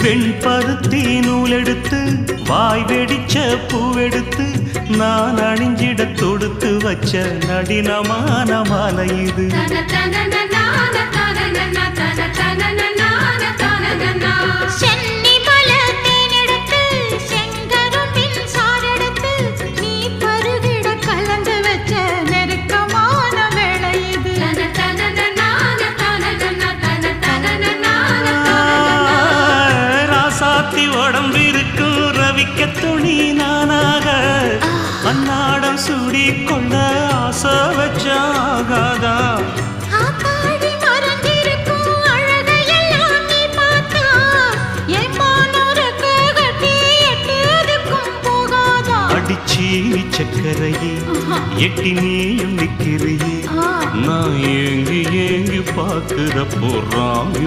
வெண்பருத்தி நூலெடுத்து வாய் வெடிச்ச பூவெடுத்து நான் அணிஞ்சிட தொடுத்து வச்ச நடினமான மாலை இது. உடம்பிருக்கும் ரவிக்க துணி நானாக அன்னாடம் சூடி கொண்ட ஆசை வச்சாகாதா. அடிச்சி சக்கரையே எட்டி நீயும் நிக்கிறையே நான் ஏங்கி ஏங்கி பார்க்கிற போறாங்க.